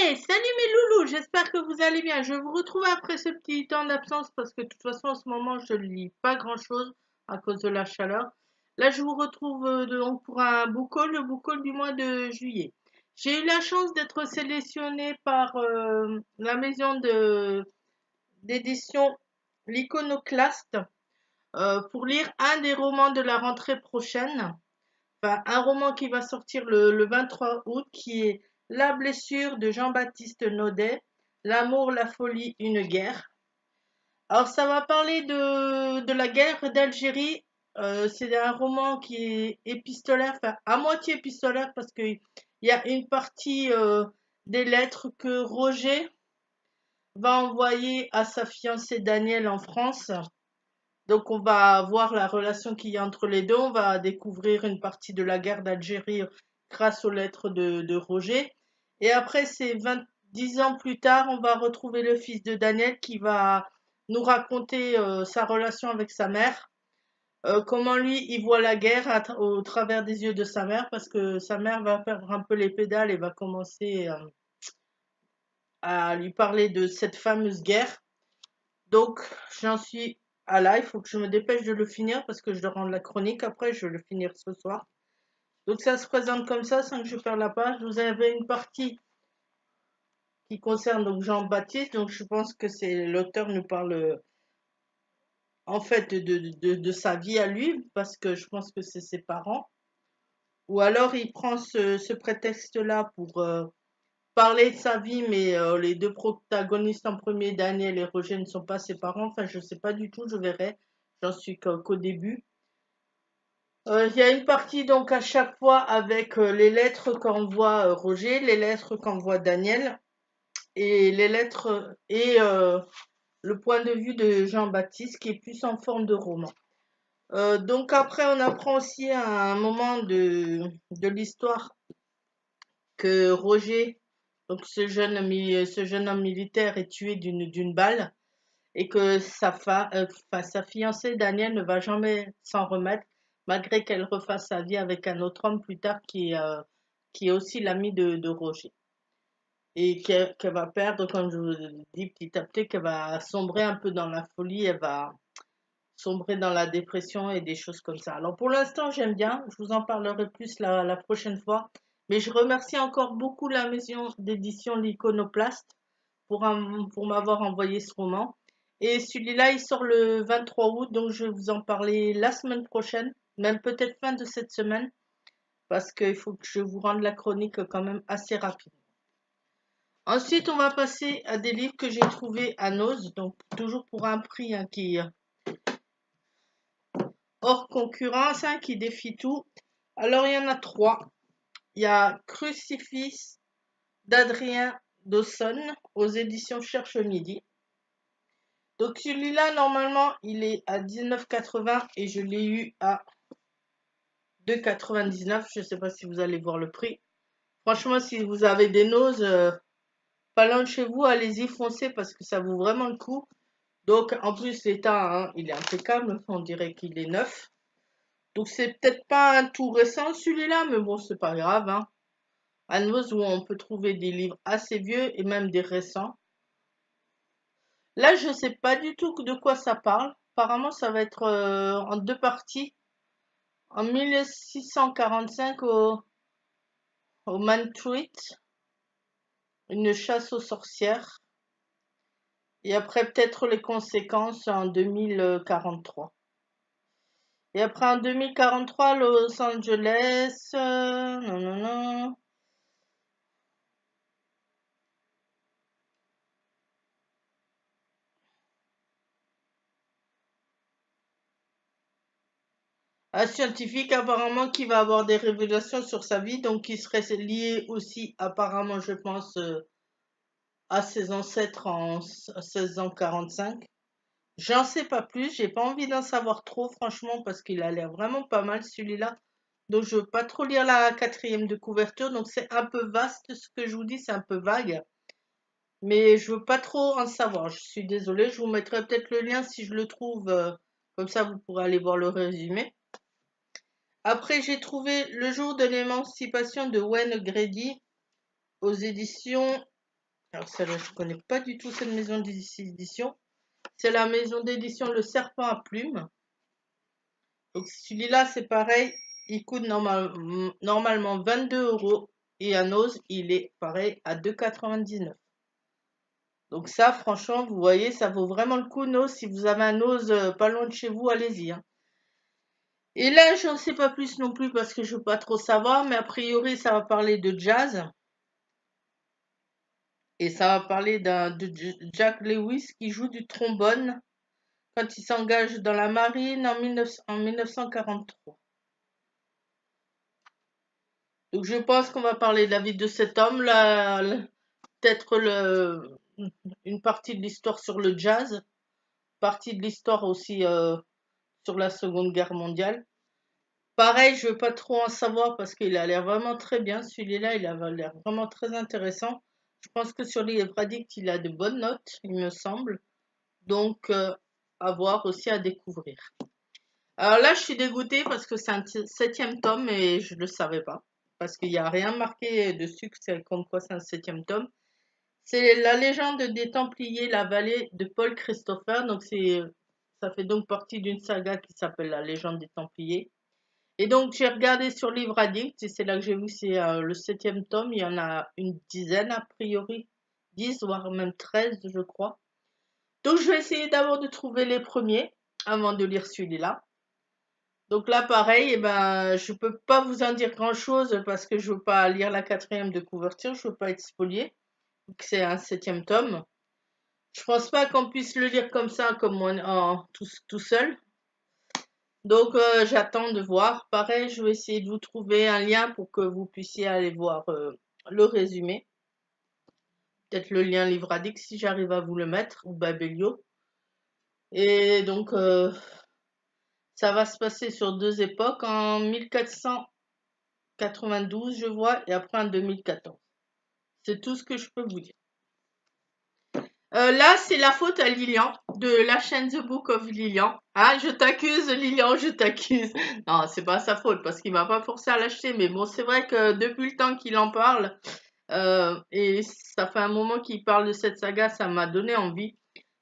Salut mes loulous, j'espère que vous allez bien. Je vous retrouve après ce petit temps d'absence parce que de toute façon en ce moment je ne lis pas grand-chose à cause de la chaleur. Là je vous retrouve donc pour un book haul, le book haul du mois de juillet. J'ai eu la chance d'être sélectionnée par la maison d'édition L'Iconoclaste pour lire un des romans de la rentrée prochaine. Enfin, un roman qui va sortir le 23 août qui est La blessure de Jean-Baptiste Naudet, L'amour, la folie, une guerre. Alors ça va parler de la guerre d'Algérie. C'est un roman qui est épistolaire, enfin à moitié épistolaire parce qu'il y a une partie des lettres que Roger va envoyer à sa fiancée Danielle en France. Donc on va voir la relation qu'il y a entre les deux, on va découvrir une partie de la guerre d'Algérie grâce aux lettres de Roger. Et après, 10 ans plus tard, on va retrouver le fils de Daniel qui va nous raconter sa relation avec sa mère, comment lui, il voit la guerre au travers des yeux de sa mère, parce que sa mère va faire un peu les pédales et va commencer à lui parler de cette fameuse guerre. Donc, j'en suis à là. Il faut que je me dépêche de le finir parce que je dois rendre la chronique. Après, je vais le finir ce soir. Donc, ça se présente comme ça sans que je perde la page. Vous avez une partie qui concerne donc Jean-Baptiste. Donc, je pense que c'est l'auteur nous parle en fait de sa vie à lui parce que je pense que c'est ses parents. Ou alors, il prend ce prétexte-là pour parler de sa vie, mais les deux protagonistes en premier, Daniel et Roger, ne sont pas ses parents. Enfin, je sais pas du tout, je verrai. J'en suis qu'au début. Il y a une partie donc à chaque fois avec les lettres qu'envoie Roger, les lettres qu'envoie Daniel et les lettres et le point de vue de Jean-Baptiste qui est plus en forme de roman. Donc après, on apprend aussi à un moment de l'histoire que Roger, donc ce jeune homme militaire, est tué d'une balle et que sa fiancée Danielle ne va jamais s'en remettre, malgré qu'elle refasse sa vie avec un autre homme plus tard qui est aussi l'ami de Roger. Et qu'elle va perdre, comme je vous dis petit à petit, qu'elle va sombrer un peu dans la folie, elle va sombrer dans la dépression et des choses comme ça. Alors pour l'instant, j'aime bien, je vous en parlerai plus la prochaine fois. Mais je remercie encore beaucoup la maison d'édition L'Iconoplaste pour m'avoir envoyé ce roman. Et celui-là, il sort le 23 août, donc je vais vous en parler la semaine prochaine, même peut-être fin de cette semaine, parce qu'il faut que je vous rende la chronique quand même assez rapide. Ensuite, on va passer à des livres que j'ai trouvés à Nose, donc toujours pour un prix qui est hors concurrence, qui défie tout. Alors, il y en a trois. Il y a Crucifix d'Adrien Dawson aux éditions Cherche Midi. Donc celui-là, normalement, il est à 19,80 et je l'ai eu à 2,99. Je ne sais pas si vous allez voir le prix. Franchement, si vous avez des noses pas loin de chez vous, allez-y, foncez parce que ça vaut vraiment le coup. Donc en plus, l'état, il est impeccable. On dirait qu'il est neuf. Donc c'est peut-être pas un tout récent celui-là, mais bon, c'est pas grave. À Nose où on peut trouver des livres assez vieux et même des récents. Là, je ne sais pas du tout de quoi ça parle. Apparemment, ça va être en deux parties. En 1645, au Mantruit, une chasse aux sorcières. Et après, peut-être les conséquences en 2043. Et après, en 2043, Los Angeles. Non, non, non. Un scientifique apparemment qui va avoir des révélations sur sa vie, donc qui serait lié aussi apparemment, je pense, à ses ancêtres en 1645. J'en sais pas plus, j'ai pas envie d'en savoir trop, franchement, parce qu'il a l'air vraiment pas mal celui-là. Donc je veux pas trop lire la quatrième de couverture, donc c'est un peu vaste ce que je vous dis, c'est un peu vague. Mais je veux pas trop en savoir, je suis désolée, je vous mettrai peut-être le lien si je le trouve, comme ça vous pourrez aller voir le résumé. Après j'ai trouvé Le jour de l'émancipation de Wayne Grady aux éditions Alors celle-là, je connais pas du tout cette maison d'édition. C'est la maison d'édition Le Serpent à Plumes. Donc celui-là, c'est pareil, il coûte normalement 22 € et un ose, il est pareil à 2,99 €. Donc ça, franchement, vous voyez, ça vaut vraiment le coup, Nose. Si vous avez un ose pas loin de chez vous, allez-y. Hein. Et là, j'en sais pas plus non plus parce que je veux pas trop savoir, mais a priori, ça va parler de jazz. Et ça va parler de Jack Lewis qui joue du trombone quand il s'engage dans la marine en 1943. Donc je pense qu'on va parler de la vie de cet homme, là, peut-être une partie de l'histoire sur le jazz, partie de l'histoire aussi sur la Seconde Guerre mondiale. Pareil, je veux pas trop en savoir parce qu'il a l'air vraiment très bien. Celui-là, il a l'air vraiment très intéressant. Je pense que sur les livres addicts, il a de bonnes notes, il me semble. Donc, à voir aussi, à découvrir. Alors là, je suis dégoûtée parce que c'est un 7e tome et je ne le savais pas. Parce qu'il n'y a rien marqué dessus que c'est comme quoi c'est un 7e tome. C'est la légende des Templiers, la vallée de Paul Christopher. Donc ça fait donc partie d'une saga qui s'appelle la légende des Templiers. Et donc j'ai regardé sur Livre Addict et c'est là que j'ai vu c'est le 7e tome. Il y en a une dizaine a priori, 10 voire même 13 je crois. Donc je vais essayer d'abord de trouver les premiers avant de lire celui-là. Donc là pareil, eh ben, je peux pas vous en dire grand-chose parce que je veux pas lire la 4e de couverture, je veux pas être spoliée. C'est un 7e tome. Je pense pas qu'on puisse le lire comme ça, comme tout seul. Donc j'attends de voir. Pareil, je vais essayer de vous trouver un lien pour que vous puissiez aller voir le résumé. Peut-être le lien Livre Addict si j'arrive à vous le mettre, ou Babelio. Et donc ça va se passer sur 2 époques, en 1492 je vois, et après en 2014. C'est tout ce que je peux vous dire. Là, c'est la faute à Lilian, de la chaîne The Book of Lilian. Ah, je t'accuse, Lilian, je t'accuse. Non, c'est pas sa faute, parce qu'il m'a pas forcé à l'acheter. Mais bon, c'est vrai que depuis le temps qu'il en parle, et ça fait un moment qu'il parle de cette saga, ça m'a donné envie.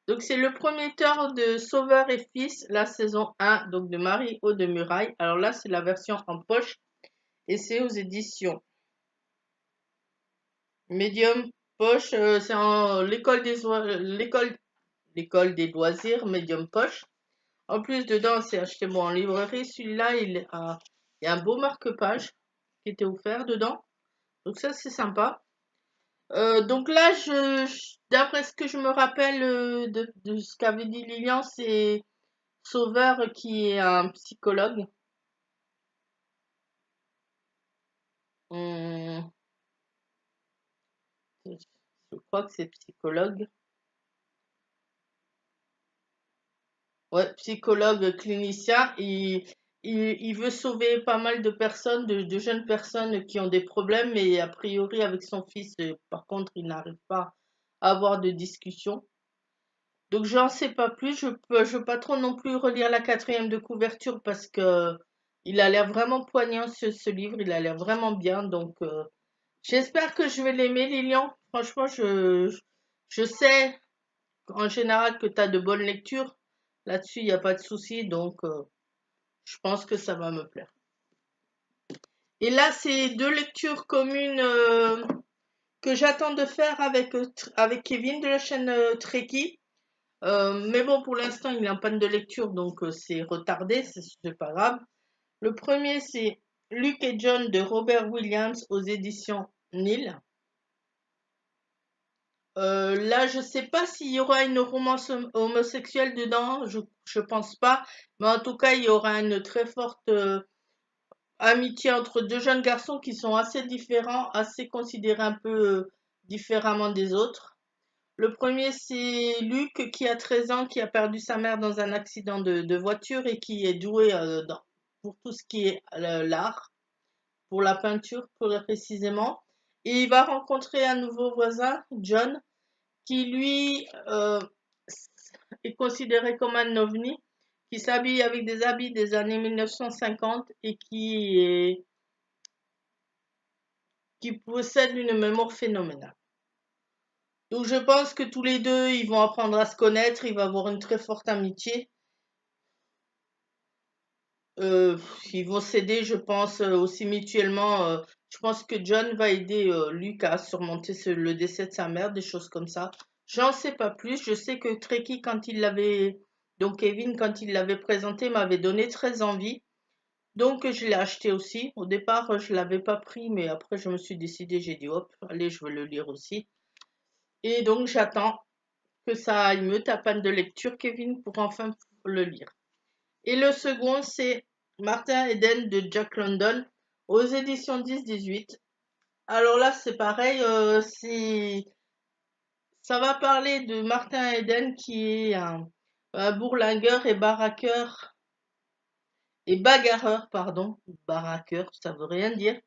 Donc, c'est le premier tome de Sauveur et Fils, la saison 1, donc de Marie-Aude de Muraille. Alors là, c'est la version en poche, et c'est aux éditions Medium Poche, c'est en l'école des loisirs, Medium Poche. En plus, dedans, c'est acheté moi en librairie. Celui-là, il y a un beau marque-page qui était offert dedans. Donc ça, c'est sympa. Donc là, d'après ce que je me rappelle de ce qu'avait dit Lilian, c'est Sauveur qui est un psychologue. Hum, je crois que c'est psychologue. Ouais, psychologue clinicien. Il veut sauver pas mal de personnes, de jeunes personnes qui ont des problèmes, mais a priori avec son fils, par contre, il n'arrive pas à avoir de discussion. Donc j'en sais pas plus, je veux pas trop non plus relire la 4e de couverture parce que il a l'air vraiment poignant ce livre, il a l'air vraiment bien, donc j'espère que je vais l'aimer, Lilian. Franchement, je sais en général que tu as de bonnes lectures. Là-dessus, il n'y a pas de souci, donc je pense que ça va me plaire. Et là, c'est 2 lectures communes que j'attends de faire avec Kevin de la chaîne Trekkie. Mais bon, pour l'instant, il est en panne de lecture, donc c'est retardé, c'est pas grave. Le premier, c'est Luke et John de Robert Williams aux éditions Nil. Là, je sais pas s'il y aura une romance homosexuelle dedans, je pense pas, mais en tout cas, il y aura une très forte amitié entre 2 jeunes garçons qui sont assez différents, assez considérés un peu différemment des autres. Le premier, c'est Luc qui a 13 ans, qui a perdu sa mère dans un accident de voiture et qui est doué pour tout ce qui est l'art, pour la peinture plus précisément. Et il va rencontrer un nouveau voisin, John, qui lui est considéré comme un ovni, qui s'habille avec des habits des années 1950 et qui possède une mémoire phénoménale. Donc je pense que tous les deux, ils vont apprendre à se connaître, il va avoir une très forte amitié. Euh, Ils vont s'aider, je pense, aussi mutuellement. Je pense que John va aider Luke à surmonter le décès de sa mère, des choses comme ça. J'en sais pas plus. Je sais que Trekkie, quand il l'avait, donc Kevin, quand il l'avait présenté, m'avait donné très envie. Donc je l'ai acheté aussi. Au départ, je l'avais pas pris, mais après je me suis décidée, j'ai dit hop, allez, je veux le lire aussi. Et donc j'attends que ça aille mieux ta panne de lecture, Kevin, pour enfin le lire. Et le second, c'est Martin Eden de Jack London aux éditions 10-18. Alors là, c'est pareil, ça va parler de Martin Eden qui est un bourlingueur et baraqueur et bagarreur, pardon, baraqueur, ça veut rien dire.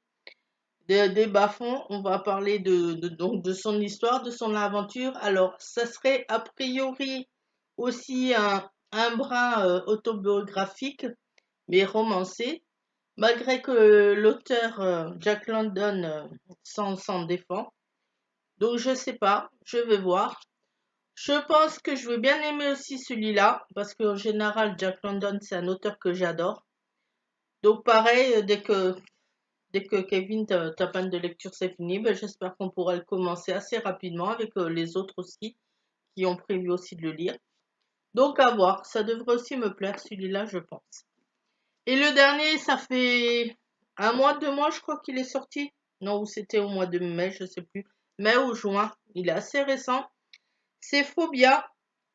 Des bas-fonds, on va parler donc de son histoire, de son aventure. Alors, ça serait a priori aussi un brin autobiographique, mais romancé, malgré que l'auteur Jack London s'en défend. Donc je sais pas, je vais voir. Je pense que je vais bien aimer aussi celui-là, parce qu'en général, Jack London, c'est un auteur que j'adore. Donc pareil, dès que Kevin, ta panne de lecture c'est fini, ben, j'espère qu'on pourra le commencer assez rapidement avec les autres aussi, qui ont prévu aussi de le lire. Donc à voir, ça devrait aussi me plaire celui-là, je pense. Et le dernier, ça fait un mois, 2 mois, je crois qu'il est sorti. Non, ou c'était au mois de mai, je sais plus. Mai ou juin. Il est assez récent. C'est Phobia.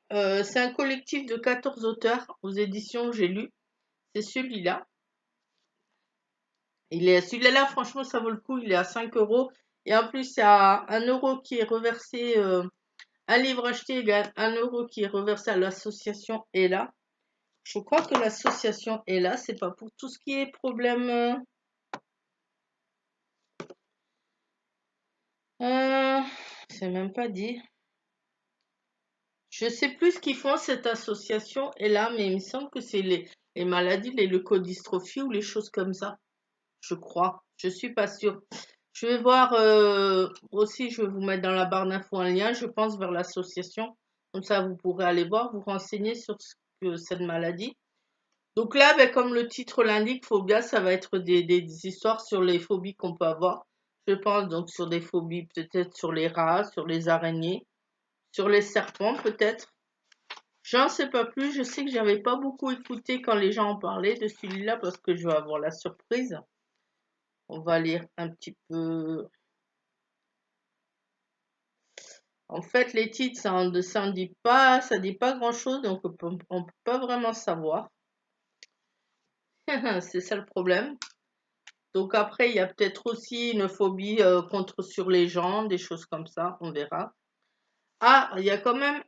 C'est un collectif de 14 auteurs aux éditions J'ai lu. C'est celui-là. Celui-là, franchement, ça vaut le coup. Il est à 5 euros. Et en plus, il y a 1 euro qui est reversé. Un livre acheté égale 1 euro qui est reversé à l'association Ella. Je crois que l'association Ella, c'est pas pour tout ce qui est problème. Euh, c'est même pas dit. Je sais plus ce qu'ils font cette association est là, mais il me semble que c'est les maladies, les leucodystrophies ou les choses comme ça. Je crois. Je suis pas sûre. Je vais voir aussi, je vais vous mettre dans la barre d'infos un lien, je pense, vers l'association. Comme ça, vous pourrez aller voir, vous renseigner sur cette maladie. Donc là, ben, comme le titre l'indique, phobia, ça va être des histoires sur les phobies qu'on peut avoir. Je pense donc sur des phobies, peut-être sur les rats, sur les araignées. Sur les serpents, peut-être. J'en sais pas plus. Je sais que j'avais pas beaucoup écouté quand les gens en parlaient de celui-là parce que je vais avoir la surprise. On va lire un petit peu. En fait, les titres, ça en dit pas grand-chose, donc on peut pas vraiment savoir. C'est ça le problème. Donc après, il y a peut-être aussi une phobie contre sur les gens, des choses comme ça, on verra. Ah, il y a quand même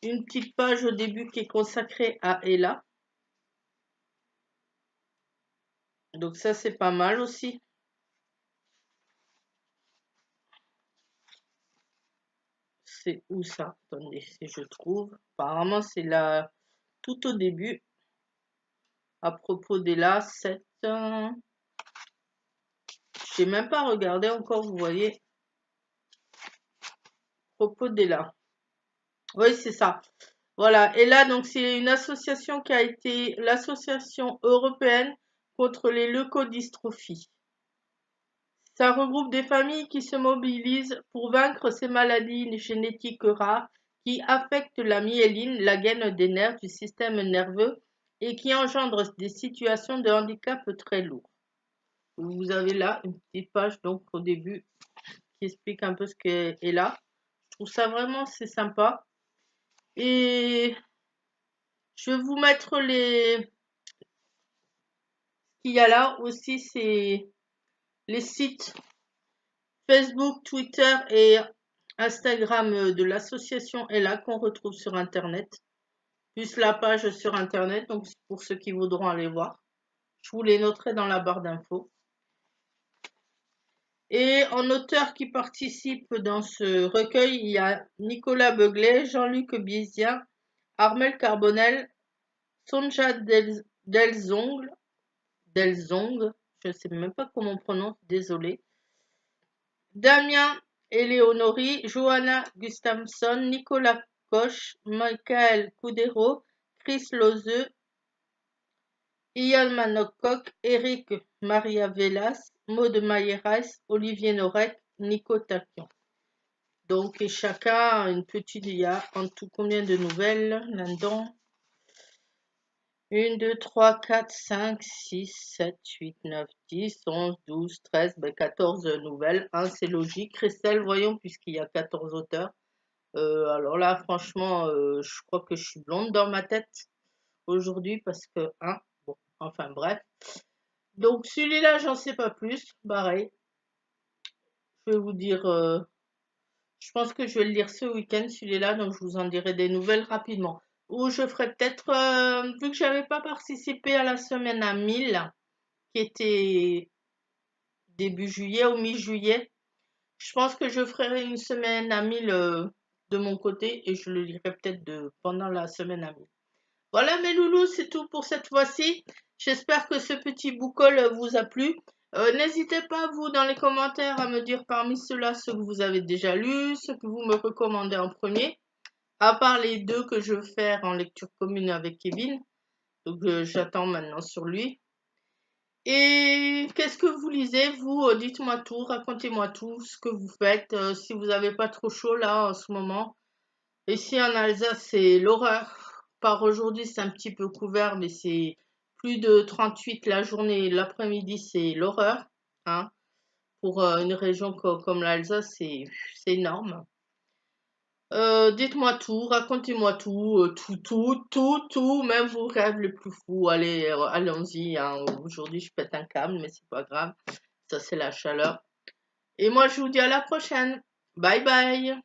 une petite page au début qui est consacrée à Ella. Donc ça, c'est pas mal aussi. C'est où ça? Attendez, si je trouve. Apparemment, c'est là tout au début. À propos d'Ella, 7. J'ai même pas regardé encore, vous voyez. À propos d'Ella. Oui, c'est ça. Voilà. Et là, donc, c'est une association qui a été l'association européenne contre les leucodystrophies. Ça regroupe des familles qui se mobilisent pour vaincre ces maladies génétiques rares qui affectent la myéline, la gaine des nerfs du système nerveux et qui engendrent des situations de handicap très lourds. Vous avez là une petite page donc au début qui explique un peu ce qu'est là. Je trouve ça vraiment c'est sympa. Et je vais vous mettre ce qu'il y a là aussi, c'est les sites Facebook, Twitter et Instagram de l'association est là qu'on retrouve sur Internet, plus la page sur Internet, donc pour ceux qui voudront aller voir. Je vous les noterai dans la barre d'infos. Et en auteurs qui participent dans ce recueil, il y a Nicolas Beuglet, Jean-Luc Biésien, Armel Carbonel, Sonja Delzong, je ne sais même pas comment on prononce, désolé, Damien Eleonori, Johanna Gustafsson, Nicolas Koch, Michael Coudero, Chris Lozeux, Ian Manocoq, Eric Maria Velas, Maud Mayeras, Olivier Norek, Nico Tapion. Donc, et chacun a une petite, il y a en tout combien de nouvelles là-dedans? 1, 2, 3, 4, 5, 6, 7, 8, 9, 10, 11, 12, 13, 14 nouvelles. Hein, c'est logique. Christelle, voyons, puisqu'il y a 14 auteurs. Alors là, franchement, je crois que je suis blonde dans ma tête aujourd'hui parce que, hein, bon, enfin bref. Donc celui-là, j'en sais pas plus. Pareil. Je vais vous dire, je pense que je vais le lire ce week-end, celui-là, donc je vous en dirai des nouvelles rapidement. Ou je ferai peut-être, vu que j'avais pas participé à la semaine à 1000, qui était début juillet ou mi-juillet, je pense que je ferai une semaine à 1000 de mon côté et je le lirai peut-être pendant la semaine à 1000. Voilà mes loulous, c'est tout pour cette fois-ci. J'espère que ce petit boucol vous a plu. N'hésitez pas, vous, dans les commentaires, à me dire parmi ceux-là ce que vous avez déjà lu, ce que vous me recommandez en premier, à part les deux que je vais faire en lecture commune avec Kevin. Donc j'attends maintenant sur lui. Et qu'est-ce que vous lisez, vous? Dites-moi tout, racontez-moi tout, ce que vous faites, si vous n'avez pas trop chaud là en ce moment. Ici en Alsace, c'est l'horreur. Par aujourd'hui, c'est un petit peu couvert, mais c'est plus de 38 la journée, l'après-midi, c'est l'horreur. Hein. Pour une région comme l'Alsace, c'est énorme. Dites-moi tout, racontez-moi tout, tout, même vos rêves les plus fous. Allez, allons-y. Hein. Aujourd'hui, je pète un câble, mais c'est pas grave. Ça, c'est la chaleur. Et moi, je vous dis à la prochaine. Bye bye.